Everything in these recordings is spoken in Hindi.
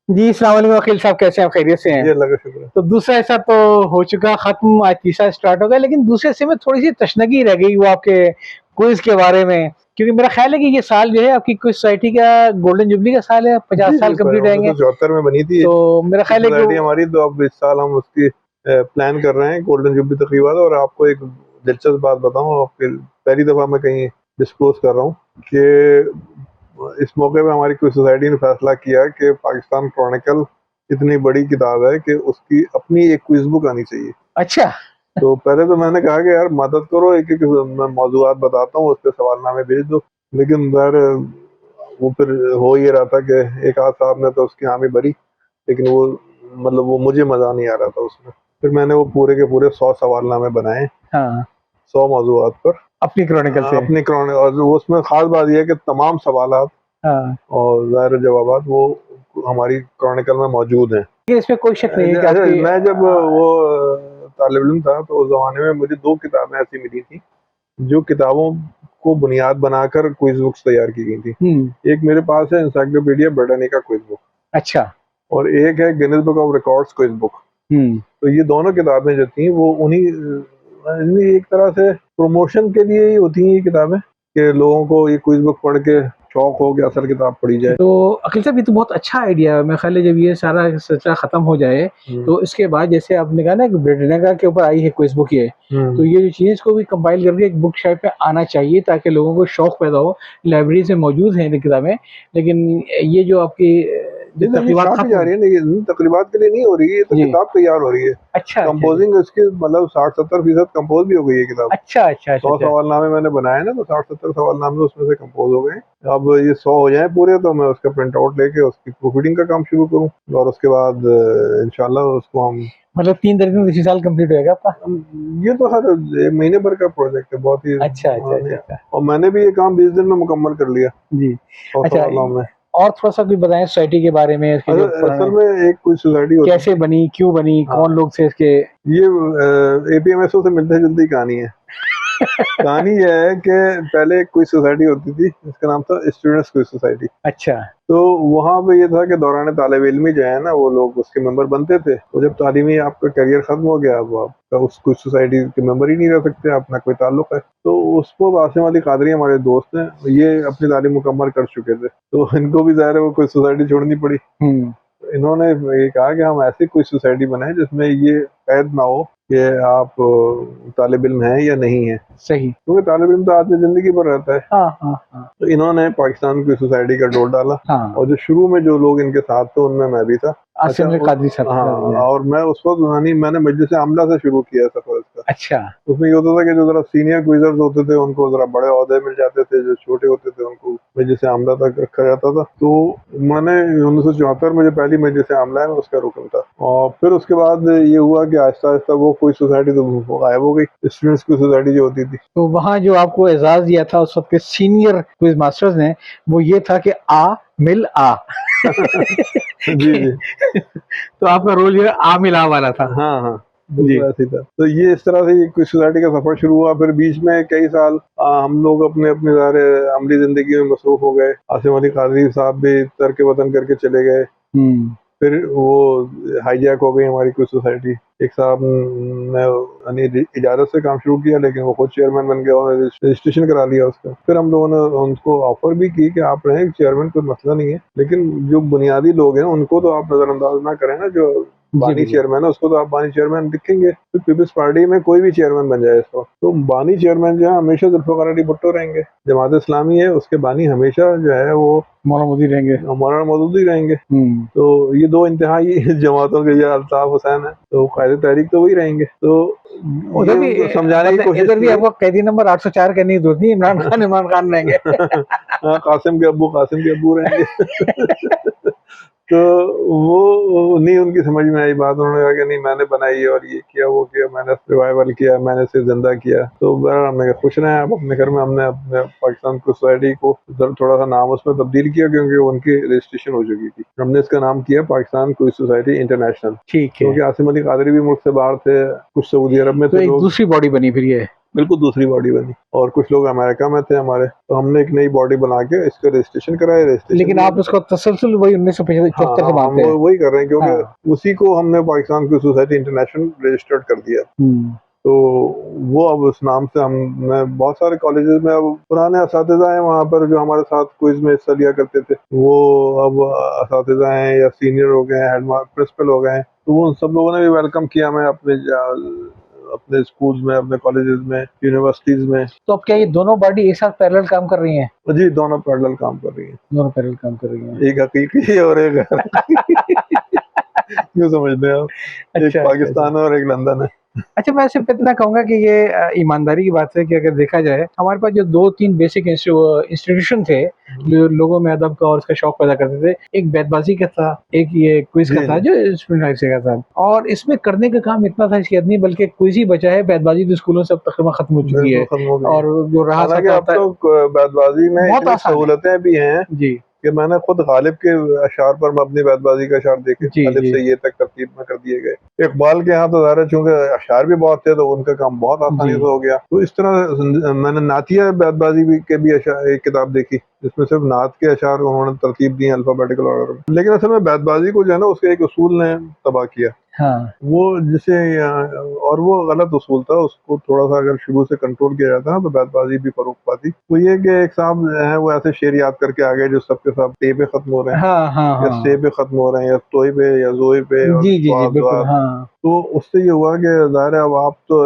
जी, अस्सलाम वालेकुम वकील साहब, कैसे हैं आप? खैरियत से हैं? जी, अल्लाह का शुक्र है। तो दूसरा हिस्सा तो हो चुका खत्म, आज तीसरा स्टार्ट होगा, लेकिन दूसरे हिस्से में थोड़ी-सी तशनगी रह गई वो आपके क्विज़ के बारे में, क्योंकि मेरा ख़्याल है कि ये साल जो है आपकी क्विज़ सोसाइटी का गोल्डन जुबली का साल है, 50 जी, साल जी, कंप्लीट होंगे। 1974 में बनी थी ये तो मेरा ख़्याल है कि सोसाइटी वो हमारी, तो अब इस साल हम उसकी प्लान कर रहे हैं गोल्डन जुबली तकरीबन। और आपको एक दिलचस्प बात बताऊँ, आपके पहली दफ़ा मैं कहीं डिस्क्लोज़ कर रहा हूँ कि इस मौके पे हमारी क्विज़ सोसाइटी ने फैसला किया कि पाकिस्तान क्रॉनिकल इतनी बड़ी किताब है कि उसकी अपनी एक क्विज़ बुक आनी चाहिए। अच्छा। तो पहले तो मैंने कहा कि यार मदद करो, एक-एक मैं मौज़ूआत बताता हूँ, उसपे सवालनामे भेज दो। लेकिन ज़ाहिर वो फिर हो ये रहा था कि एक आध साहब ने तो उसकी हामी भरी, लेकिन वो मतलब वो मुझे मज़ा नहीं आ रहा था उसमें। फिर मैंने वो पूरे के पूरे 100 सवालनामे बनाए, हाँ, 100 मौज़ूआत पर। अपनी क्रॉनिकल से। अपनी और जो उसमें ख़ास बात ये है कि तमाम सवालात हाँ, और ज़ाहिर जवाबात वो हमारी क्रॉनिकल में मौजूद हैं। लेकिन इसमें कोई शक नहीं है कि अच्छा, आपकी मैं जब वो तालिब इल्म था, तो उस ज़माने में मुझे 2 किताबें ऐसी मिली थी, जो किताबों को बुनियाद बनाकर क्विज़ बुक्स तैयार की गई थी। हुँ, एक मेरे पास है एनसाइक्लोपीडिया ब्रिटानिका क्विज़ बुक, अच्छा। और एक है Guinness book of records quiz book. हुँ, तो ये दोनों किताबें जो थी वो उन्हीं इनमें एक तरह से प्रमोशन के लिए ही होती हैं ये किताबें, कि लोगों को ये क्विज़ बुक पढ़ के शौक हो कि असल किताब पढ़ी जाए। तो अकील साहब ये तो बहुत अच्छा आइडिया है। मेरा ख़्याल है जब ये सारा सिलसिला ख़त्म हो जाए, हुँ, तो इसके बाद जैसे आपने कहा ना कि ब्रिटानिका के ऊपर आई है क्विज़ बुक ये, तो हुँ। ये जो चीज़ है इसको भी कंपाइल करके एक बुक शेल्फ पे आना चाहिए ताकि लोगों को शौक पैदा हो। लाइब्रेरी में मौजूद हैं ये किताबें, लेकिन ये जो आपकी जो नहीं, नहीं, ये तक़रीबात छापी जा ख़त्म। रही है, नहीं तकरीबात के लिए नहीं हो रही है, ये तो जी। किताब तैयार हो रही है। अच्छा, अच्छा जी। कंपोजिंग इसकी मतलब 60-70% कंपोज़ भी हो गई है किताब। अच्छा, अच्छा, अच्छा, 100 अच्छा। सवालनामे मैंने बनाए ना, तो 60-70 सवालनामे उसमें से कंपोज़ हो गए। अब ये 100 हो जाएँ पूरे, तो मैं उसका प्रिंट आउट लेके उसकी प्रूफ रीडिंग का काम शुरू करूँ, और उसके बाद इंशाल्लाह उसको हम मतलब 3 तरीके में इसी साल कंप्लीट होएगा आपका? ये तो हर 1 महीने भर का प्रोजेक्ट है, बहुत ही अच्छा, अच्छा, अच्छा, अच्छा। और मैंने भी ये काम 20 दिन में मुकम्मल कर लिया, जी। 100 अच्छा, सवालों में। और थोड़ा-सा कुछ बताएँ सोसाइटी के बारे में, इसके जो असल पुराने में एक कोई सोसाइटी होती कैसे थी। बनी, क्यों बनी, हाँ, कौन लोग थे इसके? ये एपीएमएसओ से मिलती-जुलती कहानी है। कहानी ये है कि पहले एक कोई सोसाइटी होती थी, जिसका नाम था स्टूडेंट्स क्विज़ सोसाइटी। अच्छा। तो वहाँ पे ये था कि दौरान तालिब-इल्मी जो है ना, वो लोग उसके मेंबर बनते थे। तो जब तालीमी आपका करियर ख़त्म हो गया, अब आप उस क्विज़ सोसाइटी के मेंबर ही नहीं रह सकते, अपना कोई ताल्लुक है। तो उसको आसिम अली कादरी हमारे दोस्त हैं, ये अपनी तालीम मुकम्मल कर चुके थे। तो इनको भी ज़ाहिर है वो क्विज़ सोसाइटी छोड़नी पड़ी। हुँ, इन्होंने ये कहा कि हम ऐसी कोई सोसाइटी बनाएँ जिसमें ये कैद ना हो कि आप तालिब इल्म हैं या नहीं हैं। सही। क्योंकि तालिब इल्म तो आदमी ज़िंदगी भर रहता है। हाँ, हाँ, हाँ। तो इन्होंने पाकिस्तान की सोसाइटी का डोर डाला, हाँ, और जो शुरू में जो लोग इनके साथ थे उनमें मैं भी था। अच्छा, आसिम अली कादरी साहब हाँ, बता दीजिए। और मैं उस वक़्त मैंने मजलिस आमला से शुरू किया सफ़र इसका। अच्छा। उसमें ये होता था कि जो ज़रा सीनियर क्विज़र्स होते थे उनको ज़रा बड़े ओहदे मिल जाते थे, जो छोटे होते थे उनको मजलिस आमला तक रखा जाता था। तो मैंने 1974 में जो पहली मजलिस आमला है, मैं उसका रुकन था। और फिर उसके बाद ये हुआ कि आहिस्ता-आहिस्ता वो कोई सोसाइटी तो वो गायब हो गई, स्टूडेंट्स की सोसाइटी जो होती थी। तो वहाँ जो आपको एज़ाज़ दिया था उस वक़्त के सीनियर क्विज़ मास्टर्स ने, वो ये था कि मिल आ। जी, जी। तो आपका रोल जो है मिल आ वाला था। हाँ, हाँ, जी। बिल्कुल ऐसे ही था। तो ये इस तरह से ये कोई सोसाइटी का सफ़र शुरू हुआ, फिर बीच में कई साल हम लोग अपने-अपने ज़ाहिर अमली ज़िंदगी में मसरूफ़ हो गए। आसिम अली कादरी साहब भी तर्क वतन करके चले गए। हुँ, फिर वो हाईजैक हो गई हमारी कुछ सोसाइटी। एक साहब ने यानी इजाज़त से काम शुरू किया, लेकिन वो खुद चेयरमैन बन गया, उन्होंने रजिस्ट्रेशन करा लिया उसका। फिर हम लोगों ने उनको ऑफ़र भी की कि आप रहें चेयरमैन, कोई मसला नहीं है, लेकिन जो बुनियादी लोग हैं उनको तो आप नज़रअंदाज ना करें ना, जो जी बानी बिल्कुल। चेयरमैन है उसको तो आप बानी चेयरमैन दिखेंगे। तो पीपल्स पार्टी में कोई भी चेयरमैन बन जाए इस वक़्त, तो बानी चेयरमैन जो है हमेशा जुल्फ़िकार अली भुट्टो रहेंगे। जमात इस्लामी है, उसके बानी हमेशा जो है वो मौलाना मोदी रहेंगे। मौलाना मौदूदी रहेंगे। हुँ। तो ये 2 इंतहाई जमातों के, ये अल्ताफ़ हुसैन है, तो कायदे तहरीक तो वही रहेंगे। तो उधर ये भी उनको समझाने की मतलब कोशिश इधर की भी गई। आपको कैदी नंबर 804 करने की ज़रूरत नहीं है, इमरान खान रहेंगे। हाँ, कासिम के अब्बू रहेंगे। तो वो नहीं उनकी समझ में आई बात, उन्होंने कहा कि नहीं मैंने बनाई और ये किया, वो किया, मैंने रिवाइवल किया, मैंने इसे ज़िंदा किया। तो बहरहाल हमने कहा खुश रहें आप अपने घर में। हमने अपने पाकिस्तान की सोसाइटी को थोड़ा-सा नाम उसमें तब्दील किया, क्योंकि उनकी रजिस्ट्रेशन हो चुकी थी। हमने इसका नाम किया पाकिस्तान क्विज़ सोसाइटी इंटरनेशनल, ठीक है। क्योंकि आसिम अली कादरी भी मुल्क से बाहर थे, कुछ सऊदी अरब में तो थे एक लोग। दूसरी बॉडी बनी फिर ये। बिल्कुल दूसरी बॉडी बनी। और कुछ लोग अमेरिका में थे हमारे, तो हमने एक नई बॉडी बना के इसका रजिस्ट्रेशन कराया। रजिस्ट्रेशन लेकिन आप उसको तसलसल वही 1975 हाँ से हाँ, हम मानते हैं। वही कर रहे हैं, क्योंकि हाँ। उसी को हमने पाकिस्तान की सोसाइटी इंटरनेशनल रजिस्टर्ड कर दिया। तो वो अब उस नाम से हमने बहुत सारे कॉलेजेस में, अब पुराने असातिज़ा हैं वहाँ पर जो हमारे साथ क्विज में हिस्सा लिया करते थे, वो अब असातिज़ा हैं या सीनियर हो गए हैं, हेड प्रिंसिपल हो गए हैं, तो वो उन सब लोगों ने भी वेलकम किया हमें अपने स्कूल्स में, अपने कॉलेजेस में, यूनिवर्सिटीज में। तो अब क्या ये दोनों बॉडी एक साथ पैरेलल काम कर रही हैं? जी, दोनों पैरेलल काम कर रही हैं। दोनों पैरेलल काम कर रही हैं। एक हकीकी और एक यूँ समझते हैं आप, एक अच्छा, पाकिस्तान है और एक लंदन है। अच्छा, मैं सिर्फ इतना कहूँगा कि ये ईमानदारी की बात है कि अगर देखा जाए, हमारे पास जो 2-3 बेसिक इंस्टीट्यूशन थे, जो लोगों में अदब का और उसका शौक पैदा करते थे। एक बैतबाजी का था, एक ये क्विज का था जो स्टूडेंट लाइफ से का था, और इसमें करने का काम इतना था इसकी नहीं, बल्कि क्विज ही बचा है। बैतबाजी तो स्कूलों से अब तकरीबन खत्म हो चुकी है, और जो रहा अब तो बैतबाजी में इतनी सहूलतें भी हैं जी कि मैंने खुद गालिब के अशार पर अपनी बैतबाजी का अशार देखे, अलिफ से ये तक तरतीब में कर दिए गए। इकबाल के यहाँ तो ज़ाहिर चूंकि अशार भी बहुत थे, तो उनका काम बहुत आसानी से हो गया। तो इस तरह मैंने नातिया बैतबाजी के भी एक किताब देखी, जिसमें सिर्फ नात के अशार उन्होंने तरतीब दी अल्फाबेटिकल ऑर्डर में। लेकिन असल में बैतबाजी को जो है ना, उसके एक उसूल ने तबाह किया। हाँ। वो जिसे, और वो गलत उसूल था, उसको थोड़ा सा अगर शुरू से कंट्रोल किया जाता ना, तो बैतबाजी भी फरोग पाती। वो ये कि एक साहब है वो ऐसे शेर याद करके आ गए जो सबके सब टे पे खत्म हो रहे हैं, या से पे खत्म हो रहे हैं, या तोय पे या जोए पे, जी जी जी बिल्कुल। हाँ। तो उससे ये हुआ कि ज़ाहिर है अब आप तो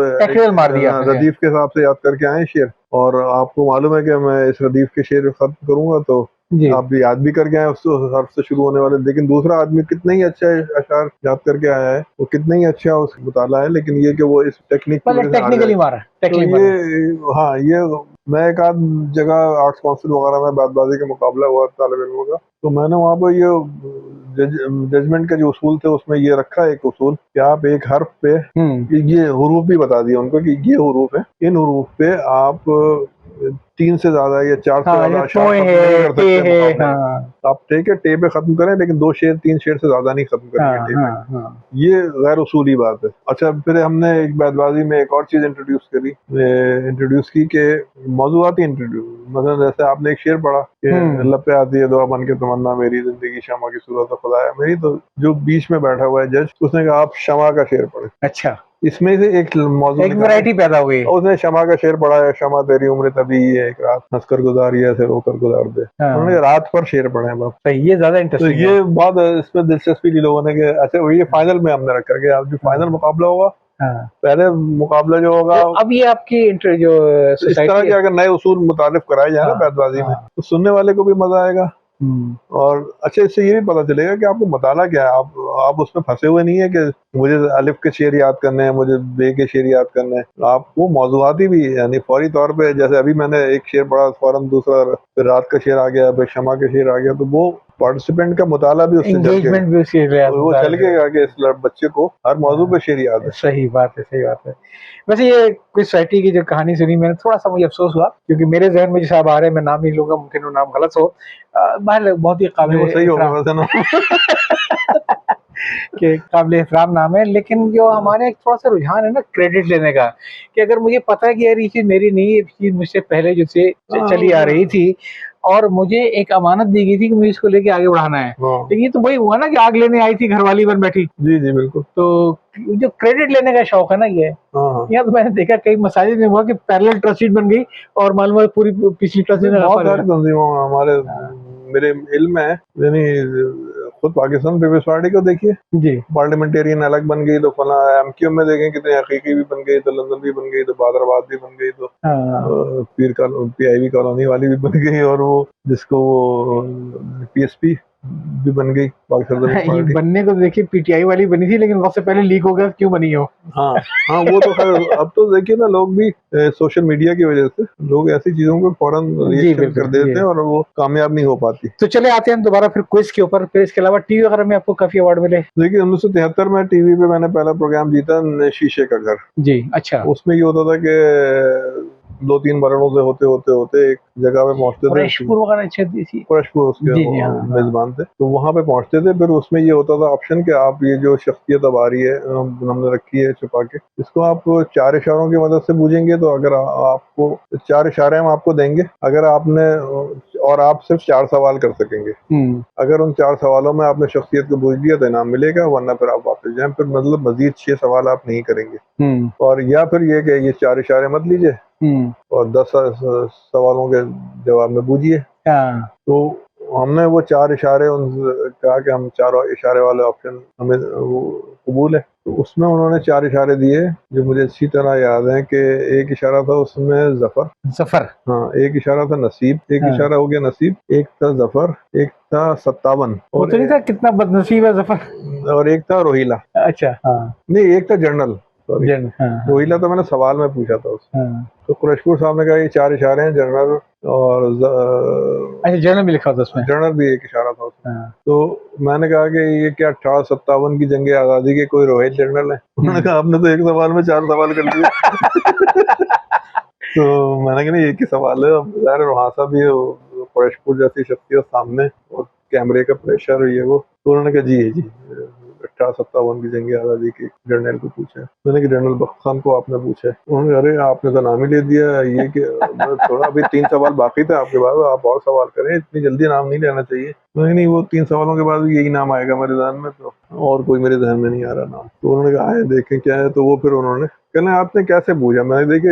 रदीफ के हिसाब से याद करके आए शेर, और आपको मालूम है कि मैं इस रदीफ के शेर खत्म करूंगा, तो आप भी याद भी करके आए उस हर्फ से शुरू होने वाले। लेकिन दूसरा आदमी कितना ही अच्छा अशार याद करके आया है, वो कितना ही अच्छा उसका मुताला है, लेकिन ये कि वो इस टेक्निक टेक्निकली मारा। तो ये हाँ, ये मैं एक आध जगह आर्ट्स काउंसिल वगैरह में बैतबाजी का मुकाबला हुआ तालिब इल्मों का, तो मैंने वहाँ पर ये जजमेंट के जो उसूल थे उसमें ये रखा एक उसूल कि आप एक हर्फ पे ये हुरूफ भी बता दिया उनको कि ये हुरूफ है, इन हुरूफ पे आप 3 से ज्यादा या 4 से ज्यादा अशार खत्म नहीं कर सकते। आप ठीक है टे पे खत्म करें, लेकिन 2 शेर 3 शेर से ज्यादा नहीं खत्म करेंगे टे पे। ये गैर उसूली बात है। अच्छा, फिर हमने एक बैतबाजी में एक और चीज इंट्रोड्यूस की कि मौजूआती इंट्रोड्यूस, मतलब जैसे आपने एक शेर पढ़ा कि लब पे आती है दुआ बन के तमन्ना मेरी, जिंदगी शमा की सूरत खुदाया मेरी, तो जो बीच में बैठा हुआ है जज, उसने कहा आप शमा का शेर पढ़े। अच्छा, इसमें से एक वैरायटी पैदा हो गई। उसने शमा का शेर पढ़ा है, शमा तेरी उम्र तभी है, एक रात हंसकर गुजारी है, ऐसे रोकर गुजार दे। उन्होंने रात पर शेर पढ़े हैं। सही, ये ज्यादा इंटरेस्टिंग तो ये बहुत इसमें दिलचस्पी ली लोगों ने कि अच्छा ये फाइनल में हमने रखा कि अब जो फाइनल मुकाबला होगा, पहले मुकाबला जो होगा, अब ये आपकी जो इस तरह के अगर नए उसूल मुतारिफ कराए जाए ना बैतबाजी में, तो सुनने वाले को भी मजा आएगा। और अच्छा, इससे ये भी पता चलेगा कि आपको मताला क्या है, आप उसमें फंसे हुए नहीं है कि मुझे अलिफ के शेर याद करने हैं, मुझे बे के शेर याद करने हैं। आपको मौजूआती भी, यानी फौरी तौर पे, जैसे अभी मैंने एक शेर पढ़ा, फौरन दूसरा, फिर रात का शेर आ गया, फिर शमा के शेर आ गया, तो वो पार्टिसिपेंट का मुताला भी उससे वो चल गया कि इस बच्चे को हर मौजू पे शेर याद है। सही बात है, सही बात है। वैसे ये क्विज सोसाइटी की जो कहानी सुनी, मैंने थोड़ा सा मुझे अफसोस हुआ, क्योंकि मेरे जहन में जो साहब आ रहे हैं, मैं नाम नहीं लूंगा, मुमकिन वो नाम गलत हो, बहुत ही काबिल सही होगा कि काबिल एहतराम नाम है, लेकिन जो हमारे एक थोड़ा सा रुझान है ना क्रेडिट लेने का, कि अगर मुझे पता है कि यार ये चीज मेरी नहीं है, ये चीज मुझसे पहले जो से चली आ रही थी, और मुझे एक अमानत दी गई थी कि मुझे इसको लेके आगे बढ़ाना है, लेकिन ये तो वही हुआ ना कि आग लेने आई थी घरवाली बन बैठी। जी जी बिल्कुल। तो जो क्रेडिट लेने का शौक है ना, ये यहाँ तो मैंने देखा कई मसाजिद में हुआ कि पैरेलल ट्रस्टी बन गई, और मालूम है पूरी पिछली ट्रस्टी बहुत सारी तंजीमों हमारे मेरे इल्म है, यानी खुद पाकिस्तान पीपल्स पार्टी को देखिए जी, पार्लियामेंटेरियन अलग बन गई, तो फला एमक्यू में देखें कितने हकीकी भी बन गई, तो लंदन भी बन गई, तो बादराबाद भी बन गई, तो PIV कॉलोनी वाली भी बन गई, और वो जिसको PSP भी बन गई पाकिस्तान बनने को देखिए PTI वाली बनी थी, लेकिन वक्त से पहले लीक हो गया, क्यों बनी हो। हाँ हाँ, वो तो खैर अब तो देखिए ना, लोग भी सोशल मीडिया की वजह से लोग ऐसी चीजों को फौरन रिएक्शन कर देते हैं, और वो कामयाब नहीं हो पाती। तो चले आते हैं दोबारा फिर क्विज के ऊपर। फिर इसके अलावा टीवी वगैरह में आपको काफी अवार्ड मिले। देखिए 1973 में टीवी पे मैंने पहला प्रोग्राम जीता, शीशे का घर। जी, अच्छा। उसमें ये होता था कि 2-3 मरहलों से होते होते होते एक जगह पे पहुंचते थे। कुरैशपुर वगैरह अच्छे थी। कुरैशपुर उसके जी जी, हाँ मेजबान थे, तो वहाँ पे पहुंचते थे। फिर उसमें ये होता था ऑप्शन कि आप ये जो शख्सियत अब आ रही है हमने रखी है छुपा के, इसको आप 4 इशारों की मदद से बूझेंगे। तो अगर आपको 4 इशारे हम आपको देंगे, अगर आपने और आप सिर्फ 4 सवाल कर सकेंगे। अगर उन 4 सवालों में आपने शख्सियत को बूझ दिया तो इनाम मिलेगा, वरना फिर आप वापस जाएं। फिर मतलब मजीद 6 सवाल आप नहीं करेंगे। और या फिर ये कि ये 4 इशारे मत लीजिए और 10 सवालों के जवाब में बूझिए। तो हमने वो 4 इशारे उनसे कहा कि हम 4 इशारे वाले ऑप्शन हमें वो कबूल है। तो उसमें उन्होंने 4 इशारे दिए जो मुझे अच्छी तरह याद है कि एक इशारा था उसमें ज़फ़र, हाँ, एक इशारा था नसीब, एक इशारा हो गया नसीब, एक था ज़फ़र, एक था 57 और तो नहीं था कितना बदनसीब है ज़फ़र, और एक था रोहिला। अच्छा, हाँ, नहीं, एक था जनरल, सॉरी, रोहिला तो मैंने सवाल में पूछा था उससे। तो कुरैशपुर साहब ने कहा ये 4 इशारे हैं, जनरल और अच्छा, जनरल भी लिखा था उसमें, जनरल भी एक इशारा था उसमें। तो मैंने कहा कि ये क्या 1857 की जंग आज़ादी के कोई रॉयल जनरल है? उन्होंने कहा आपने तो एक सवाल में 4 सवाल कर दिए। तो मैंने कहा नहीं, एक ही सवाल है। अब ज़ाहिर है वहाँ सा भी कुरैशपुर जैसी शख्सियत सामने और कैमरे का प्रेशर ये वो। तो उन्होंने कहा जी 1857 की जंग आज़ादी के जनरल को पूछा। मैंने कहा जनरल बख्त खान को आपने पूछा? उन्होंने कहा अरे आपने तो नाम ही ले दिया, ये कि थोड़ा अभी 3 सवाल बाकी थे आपके पास, आप और सवाल करें, इतनी जल्दी नाम नहीं लेना चाहिए। नहीं, वो 3 सवालों के बाद यही नाम आएगा मेरे ज़हन में, तो और कोई मेरे ज़हन में नहीं आ रहा नाम। तो उन्होंने कहा आए देखें क्या है। तो वो फिर उन्होंने कहना आपने कैसे पूछा? मैंने देखिए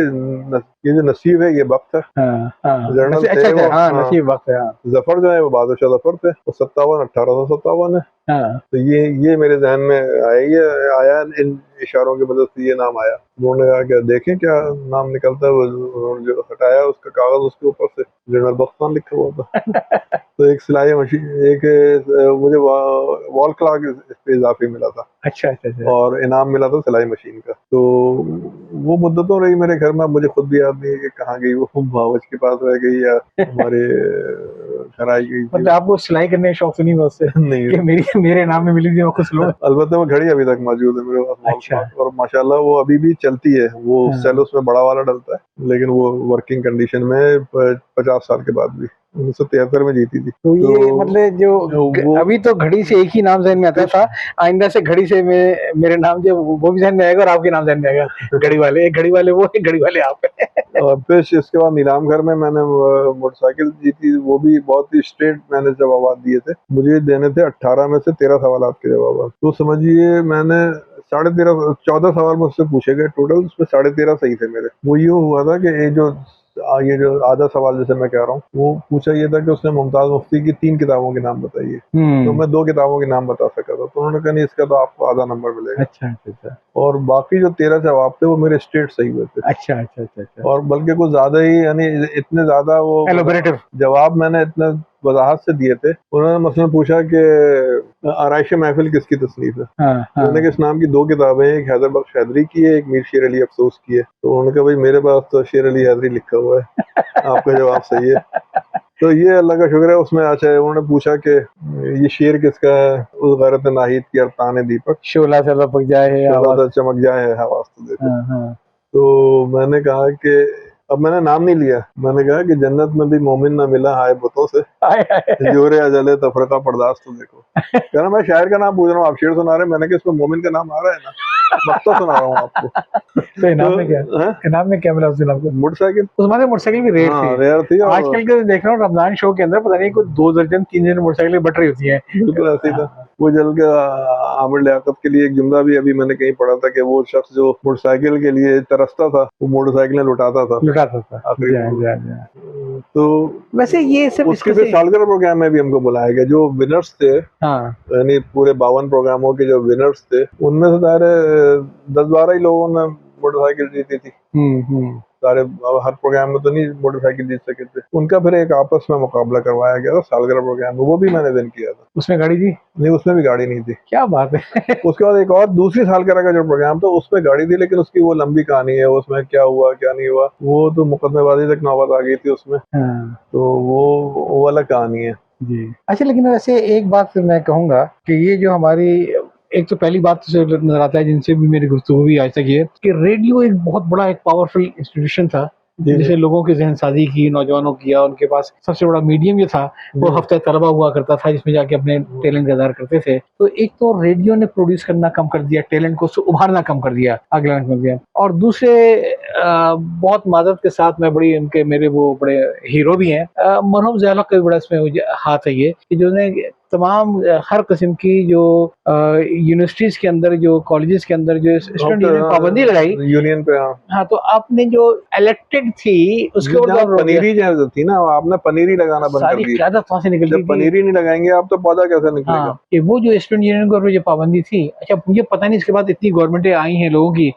ये जो नसीब है ये वक्त है, जनरल थे अच्छा, वो, हाँ, नसीब वक्त है, ज़फ़र जो है वो बादशाह ज़फ़र थे, वो 57 1857 है। तो ये मेरे जहन में आया इन इशारों की मदद से ये नाम आया। उन्होंने कहा क्या देखें क्या नाम निकलता है। वो जो हटाया उसका कागज, उसके ऊपर से जनरल बख्त खान लिखा हुआ था। तो एक सिलाई मशीन, एक मुझे वॉल क्लॉक इस पे इजाफी मिला था। अच्छा, और इनाम मिला था सिलाई मशीन का। तो वो मुद्दतों रही मेरे घर में, मुझे खुद भी याद नहीं है कि कहाँ गई वो, बावर्च के पास रह गई या हमारे घर आई गई। मतलब आपको सिलाई करने का शौक नहीं है उससे? नहीं, कि मेरे नाम में मिली थी मैं खुश लूं। अलबत्ता वो घड़ी अभी तक मौजूद है मेरे पास। अच्छा। और माशाल्लाह वो अभी भी चलती है। वो सेल उसमें बड़ा वाला डलता है, लेकिन वो वर्किंग कंडीशन में 50 साल के बाद भी 1973 में जीती थी। तो ये मतलब जो अभी तो घड़ी से एक ही नाम ज़हन में आता था, आइंदा से घड़ी से मेरे नाम जो वो भी ज़हन में आएगा और आपके नाम ज़हन में आएगा। घड़ी वाले, एक घड़ी वाले वो, एक घड़ी वाले आप। और फिर इसके बाद नीलाम घर में मैंने मोटरसाइकिल जीती। वो भी बहुत ही स्ट्रेट मैंने जवाब दिए थे। मुझे देने थे 18 में से 13 सवाल के जवाब। तो समझिए मैंने 14 सवाल मुझसे पूछे गए टोटल, उसमें 13.5 सही थे मेरे। वो ये हुआ था कि ये जो आधा सवाल जैसे मैं कह रहा हूँ, वो पूछा ये था कि उसने मुमताज मुफ्ती की 3 किताबों के नाम बताइए। तो मैं 2 किताबों के नाम बता सका था। तो उन्होंने कहा नहीं, इसका तो आपको आधा नंबर मिलेगा। अच्छा। और बाकी जो 13 जवाब थे वो मेरे स्ट्रेट सही हुए थे। अच्छा। और बल्कि कुछ ज्यादा ही, यानी इतने ज्यादा वो एलोबरेटिव जवाब मैंने इतना वजाहत से दिए थे। उन्होंने मसलन पूछा कि आराइश महफिल किसकी तसनीफ है? मैंने कहा इस नाम की 2 किताबें, एक हैदर बख्श हैदरी की है, एक मीर शेर अली अफसोस की है। तो उन्होंने कहा भाई मेरे पास तो शेर अली हैदरी लिखा हुआ है। आपका जवाब सही है। तो ये अल्लाह का शुक्र है उसमें। अच्छा, उन्होंने पूछा कि ये शेर किसका है? उस गैरत नाहिद की अरतान दीपक, शोला सा लपक जाए है, चमक जाए है हवास तो देखो। तो मैंने कहा कि अब मैंने नाम नहीं लिया। मैंने कहा कि जन्नत में भी मोमिन ना मिला हाय बुतों से, जोरे अजले तफरका पर्दास तो देखो। कह रहा मैं शायर का नाम पूछ रहा हूँ, आप शेर सुना रहे हैं। मैंने कहा इसमें मोमिन का नाम आ रहा है ना, मक्ता सुना रहा हूँ आपको। तो इनाम में क्या, इनाम में क्या मिला उस दिन आपको? मोटरसाइकिल। उस हमारे मोटरसाइकिल की रेयर थी। आजकल के देख रहा हूँ रमजान शो के अंदर पता नहीं कोई 2 दर्जन 3 दर्जन मोटरसाइकिलें बट रही होती है। बिल्कुल ऐसे ही था। वो जल के आमिर लियाकत के लिए एक जुमला भी अभी मैंने कहीं पढ़ा था कि वो शख्स जो मोटरसाइकिल के लिए तरसता था वो मोटरसाइकिलें लुटाता था। तो वैसे ये सब उसके फिर सालगिरह प्रोग्राम में भी हमको बुलाया गया। जो विनर्स थे, यानी पूरे 52 प्रोग्रामों के जो विनर्स थे, उनमें से सारे 10-12 ही लोगों ने मोटरसाइकिल जीती थी। सारे हर प्रोग्राम में तो नहीं मोटरसाइकिल जीत सके थे। उनका फिर एक आपस में मुकाबला करवाया गया था सालगिरह प्रोग्राम में, वो भी मैंने विन किया था। उसमें गाड़ी थी? नहीं, उसमें भी गाड़ी नहीं थी। क्या बात है। उसके बाद एक और दूसरी सालगिरह का जो प्रोग्राम था उसमें गाड़ी थी, लेकिन उसकी वो लंबी कहानी है, उसमें क्या हुआ क्या नहीं हुआ, वो तो मुकदमेबाजी तक नौबत आ गई थी उसमें। तो वो अलग कहानी है जी। अच्छा, लेकिन वैसे एक बात मैं कहूँगा कि ये जो हमारी एक तो पहली बात तो नजर आता है जिनसे भी मेरी गुफ्तगू हुई आज तक, ये कि रेडियो एक बहुत बड़ा एक पावरफुल इंस्टीट्यूशन था जी, जैसे लोगों की ज़हनसाज़ी की, नौजवानों की, या उनके पास सबसे बड़ा मीडियम जो था, वो जी। हफ्ते तलबा हुआ करता था, जिसमें जाके अपने टैलेंट का इज़हार करते थे। तो एक तो रेडियो ने प्रोड्यूस करना कम कर दिया, टैलेंट को उभारना कम कर दिया, आगे लाना कम कर दिया। और दूसरे बहुत माज़रत के साथ मैं बड़ी उनके मेरे वो बड़े हीरो भी हैं, मरहूम ज़िया उल-हक का भी बड़ा इसमें हाथ है ये, कि जिन्होंने तमाम हर किस्म की जो यूनिवर्सिटीज़ के अंदर, जो कॉलेजेस के अंदर जो स्टूडेंट यूनियन पाबंदी लगाई। यूनियन पे, हाँ। हाँ, तो आपने जो इलेक्टेड थी, उसके ऊपर तो जहाँ आप रोक दिया। पनीरी जो थी ना, आपने पनीरी लगाना बंद कर सारी दी। क़यादत वहाँ से निकल गई जब कि पनीरी नहीं लगाएंगे आप, तो पौधा कैसे निकलेगा? हाँ, कि वो जो स्टूडेंट यूनियन के ऊपर जो पाबंदी थी, अच्छा मुझे पता नहीं इसके बाद इतनी गवर्नमेंटें आई हैं लोगों की,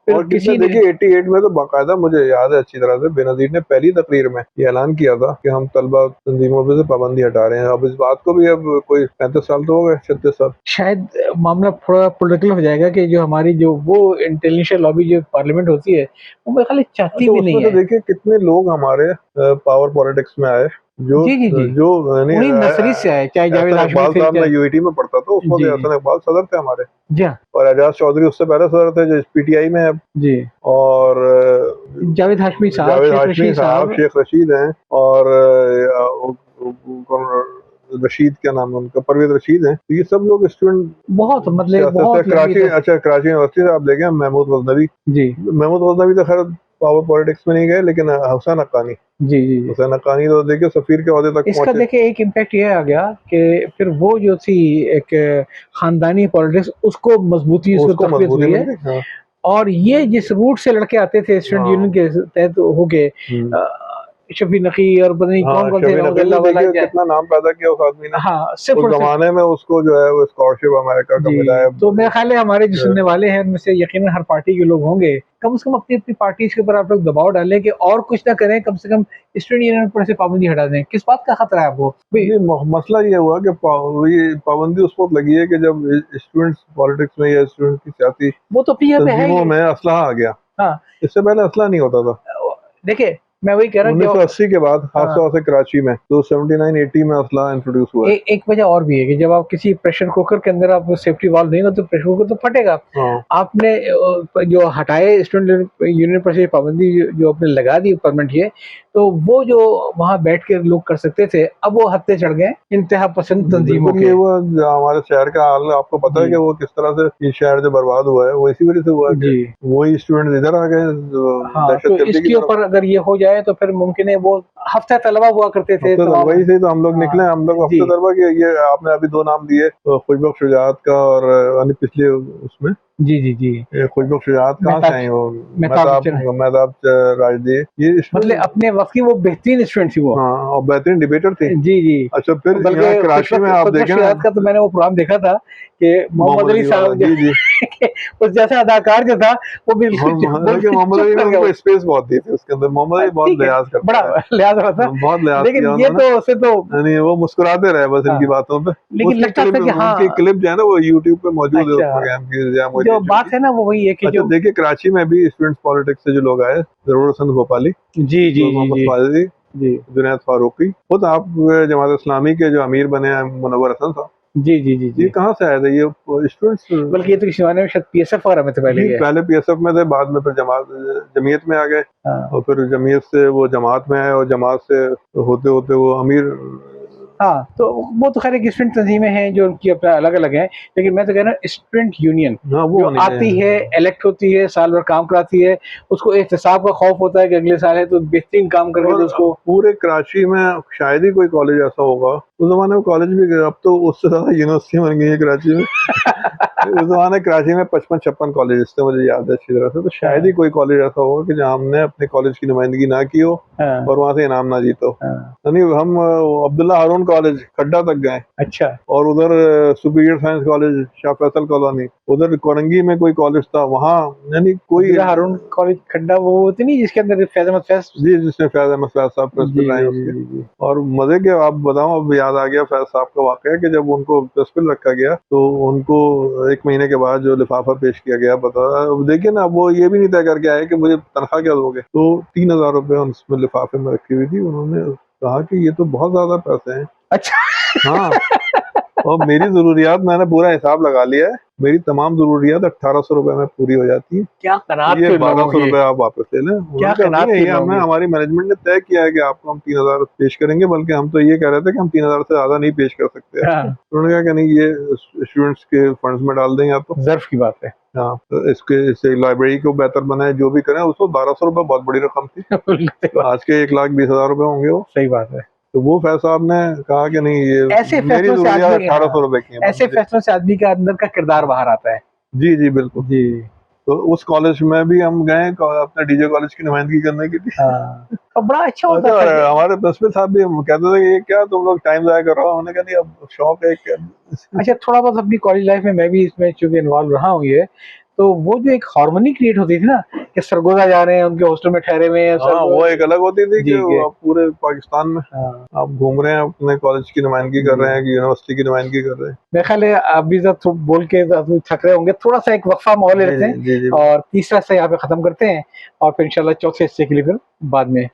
फिर और किसने किसी ने देखिए 88 में तो बाकायदा मुझे याद है अच्छी तरह से, बेनज़ीर ने पहली तकरीर में ये ऐलान किया था कि हम तलबा तंजीमों पे से पाबंदी हटा रहे हैं। अब इस बात को भी अब कोई 35 साल तो हो गए, 36 साल। शायद मामला थोड़ा पॉलिटिकल हो जाएगा कि जो हमारी जो वो इंटेलिजेंशियल लॉबी जो पार्लियामेंट होती है, वो मेरे ख्याल से चाहती तो भी उसमें नहीं तो है। देखिए कितने लोग हमारे पावर पॉलिटिक्स में आए, जो जी, जी, जी। जो यानी उन्हीं नर्सरी से आए, चाहे जावेद एहसन हाशमी इकबाल थे, साहब, मैं चाहे यूएटी में पढ़ता था उस वक्त, जी, जी। एहसन इकबाल सदर थे हमारे, जी हाँ, और एजाज चौधरी उससे पहले सदर थे, जो पीटीआई में है। जी। और जावेद हाशमी साहब, जावेद शेख हाशमी रशीद साहब, साहब। शेख रशीद हैं, और रशीद, क्या नाम है उनका, परवेज रशीद हैं। तो ये सब लोग स्टूडेंट बहुत मतलब सियासत से बहुत लंबी कराची, तक। अच्छा कराची यूनिवर्सिटी से आप देखें, महमूद गजनवी। जी। महमूद गजनवी तो खैर पावर पॉलिटिक्स में नहीं गए, लेकिन हुसैन हक्कानी, जी, जी, जी। हुसैन हक्कानी तो देखिए सफीर के ओहदे तक इसका पहुंचे। देखिए एक इम्पैक्ट ये आ गया कि फिर वो जो थी एक खानदानी पॉलिटिक्स, उसको मजबूती, उसको उसको तक़वियत मजबूती हुई मिल है। गई, हाँ। और ये जिस रूट से लड़के आते थे स्टूडेंट हाँ। यूनियन के तहत होके, हम्म। शफी नकी और पता नहीं हाँ, कौन-कौन थे, शफी नकील रहमतुल्लाह ने वाला देखिए जाए। कितना नाम पैदा किया उस आदमी ने। हाँ, सिर्फ़ उस और सिर्फ़। जमाने में उसको जो है वो स्कॉलरशिप अमेरिका का मिला जी, है। तो मेरा ख़्याल है हमारे जो सुनने वाले हैं उनमें से यकीनन हर पार्टी के लोग होंगे। कम से कम अपनी-अपनी पार्टीज़ के ऊपर आप लोग दबाव डालें कि और कुछ ना करें, कम से कम स्टूडेंट यूनियन पर से पाबंदी हटा दें। किस बात का खतरा है आपको? भई नहीं, मसला ये हुआ कि ये पाबंदी उस वक्त लगी है कि जब स्टूडेंट्स पॉलिटिक्स में या स्टूडेंट्स की सियासी वो तो अपनी जगह पे है तंजीमों ही। में असलहा आ गया। हाँ, इससे पहले असलहा नहीं होता था। देखिए मैं वही कह रहा हूँ जो 1980 के बाद, हाँ। खासतौर से कराची में, तो 79-80 में असलहा इंट्रोड्यूस हुआ है। एक वजह और भी है कि जब आप किसी प्रेशर कुकर के अंदर आप सेफ्टी वाल्व नहीं हो, तो प्रेशर कुकर तो फटेगा। हाँ। आपने जो हटाए स्टूडेंट यूनियन पर से पाबंदी जो आपने लगा दी परमानेंट ये, तो वो जो वहाँ बैठ के लोग कर सकते थे, अब वो हत्थे चढ़ गए इंतहा पसंद तंजीमों बिल्कुल, ये के। हुआ हमारे शहर का हाल आपको पता है जी, कि वो किस तरह से ये शहर जो बर्बाद हुआ है, वो इसी वजह से हुआ है कि जी। वही स्टूडेंट इधर आ गए हाँ, तो दहशतगर्दी की इसके तरफ। ऊपर अगर ये हो जाए तो फिर मुमकिन है वो हफ्ता तलबा हुआ करते थे हफ्ते तमाम। तलवाई से तो हम लोग निकले, हाँ, हम लोग जी। हफ्ते तलवा के, ये आपने अभी 2 नाम दिए, खुशबख्श शुजात का, और यानी पिछले उसमें जी, जी, जी। खुशबख्श शुजात कहाँ से मेहताब आई वो, मेहताब मेहताब बच्चन, मेहताब राजदी, ये मतलब स्टूडेंट। अपने वक़्त की वो बेहतरीन स्टूडेंट थी वो। हाँ, और बेहतरीन डिबेटर थी। जी, जी। अच्छा, फिर यहाँ बल्कि कराची में आप खुशबख्श देखें ना, याद का तो मैंने वो प्रोग्राम देखा था कि मोहम्मद मोहम्मद अली अली वाला, साहब जो जी, जी। उस जैसा अदाकार जो था, वो और बिल्कुल देखिए बिल्कुल मोहम्मद चुप अली ने कर गया उनको वो। स्पेस बहुत दी थी उसके अंदर, मोहम्मद अली बहुत ठीक है, लिहाज बड़ा करता है। लिहाज़ रहा था। बहुत लिहाज लेकिन किया ये उन्होंने, तो उसे तो यानी वो मुस्कुराते रहे बस हाँ, इनकी बातों पे। लेकिन उसकी लगता क्लिप था कि उनकी हाँ, क्लिप जो है ना, वो यूट्यूब पे मौजूद है, उस अच्छा, प्रोग्राम की, जहाँ जो मोहम्मद बात की। है ना वो वही है कि अच्छा, जो देखिए कराची में भी स्टूडेंट्स पॉलिटिक्स से जो लोग आए, ज़रूर हसन भोपाली, जी, जी, नूर जी, मोहम्मद जी, फायदी, जी। जुनैद फारूकी, खुद आप जमात इस्लामी के जो अमीर बने हैं मुनव्वर हसन साहब, जी, जी, जी, ये जी। कहाँ से आए थे? ये स्टूडेंट्स। बल्कि ये तो किसी ज़माने में शायद पीएसएफ वगैरह में थे पहले जी, ये। पहले पीएसएफ में थे, बाद में फिर जमीयत में आ गए, हाँ। और फिर जमीयत से वो जमात में आए, और जमात से होते-होते वो अमीर। हाँ, तो वो तो ख़ैर एक स्टूडेंट तंज़ीमें हैं जो उनकी अपना अलग-अलग हैं, लेकिन मैं तो कह रहा हूँ स्टूडेंट यूनियन हाँ, वो जो होनी आती चाहिए। है, इलेक्ट होती है, साल भर काम कराती है, उसको एहतसाब का खौफ होता है कि अगले साल है तो बेहतरीन काम करके और तो उसको पूरे कराची में शायद ही कोई कॉलेज ऐसा होगा, उस ज़माने में कॉलेज भी, अब तो उससे ज़्यादा यूनिवर्सिटी बन गई है कराची में। उस ज़माने कराची में 55-56 कॉलेजेस थे, मुझे याद है अच्छी तरह से, तो शायद ही हाँ, कोई कॉलेज ऐसा होगा कि जहाँ हमने अपने कॉलेज की नुमाइंदगी ना की हो हाँ, और वहाँ से इनाम ना जीता हो। हाँ। यानी हम अब्दुल्ला हारून कॉलेज खड्डा तक गए, अच्छा, और उधर superior science college Shah Faisal colony, उधर कोरंगी में कोई कॉलेज था, वहाँ यानी कोई। अब्दुल्ला हारून कॉलेज खड्डा वो होती नहीं जिसके अंदर फैज़ अहमद फैज़। जी, जिसमें फैज़ अहमद फैज़ साहब जी, प्रिंसिपल रहे हैं जी, उसके। जी, जी। और मज़े के आप बताऊँ, अब याद आ गया फैज़ साहब का वाक़या कि जब उनको प्रिंसिपल रखा गया, तो उनको 1 महीने के बाद जो लिफ़ाफ़ा पेश किया गया, अब देखिए ना, वो ये भी नहीं तय करके आए कि मुझे तनख्वाह क्या दोगे? तो 3000 रुपए उसमें लिफ़ाफ़े में रखी हुई थी। उन्होंने कहा कि ये तो बहुत ज़्यादा पैसे हैं। अच्छा। हाँ। और मेरी ज़रूरियात मैंने पूरा हिसाब लगा लिया है, मेरी तमाम ज़रूरियात 1800 रुपए में पूरी हो जाती है। क्या कनात ये के लोग 1200 होंगे, रुपए आप वापस ले लें। क्या उन्होंने कहा कनात नहीं के ये लोग हमने होंगे। हमारी मैनेजमेंट ने तय किया है कि आपको हम 3000 पेश करेंगे, बल्कि हम तो ये कह रहे थे कि हम 3000 से ज़्यादा नहीं पेश कर सकते। हाँ, उन्होंने कहा कि नहीं ये स्टूडेंट्स के फंड्स में डाल देंगे आप तो। ज़र्फ की बात है। हाँ, तो इससे लाइब्रेरी को बेहतर बनाए, जो भी करें। उसको 1200 रुपए बहुत बड़ी रकम थी। बिल्कुल सही बात, आज के 1,20,000 रुपए होंगे वो। सही बात है। तो वो फैज़ साहब ने कहा कि नहीं ये ऐसे मेरी फैसलों से ज़रूरियात आदमी, 1800 हाँ, रुपए की हैं, ऐसे बस मुझे। फैसलों से आदमी का अंदर का किरदार बाहर आता है। जी, जी, बिल्कुल। जी, तो उस कॉलेज में भी हम गए अपने डीजे कॉलेज की नुमाइंदगी करने के लिए। हाँ, और बड़ा अच्छा होता अच्छा, था और कि हमारे प्रिंसिपल साहब भी हम कहते थे कि ये क्या तुम लोग टाइम ज़ाया कर रहे हो? हमने कहा नहीं अब शौक है एक। अच्छा, थोड़ा बहुत अपनी कॉलेज लाइफ में मैं भी इसमें चूँकि इन्वॉल्व रहा हूँ ये, तो वो जो एक हार्मनी क्रिएट होती थी ना, कि सरगोजा जा रहे हैं, उनके हॉस्टल में ठहरे हुए हैं, हाँ, वो एक अलग होती थी कि जी के, आप पूरे पाकिस्तान में हाँ, आप घूम रहे हैं, अपने कॉलेज की नुमाइंदगी कर रहे हैं कि यूनिवर्सिटी की नुमाइंदगी कर रहे हैं। मेरे ख्याल है आप भी जब बोल के अभी थक रहे होंगे, थोड़ा-सा एक वक्फा माहौल जी, लेते जी, हैं जी, जी। और तीसरा हिस्सा यहाँ पे खत्म करते हैं और फिर इंशाल्लाह चौथे हिस्से के लिए फिर बाद में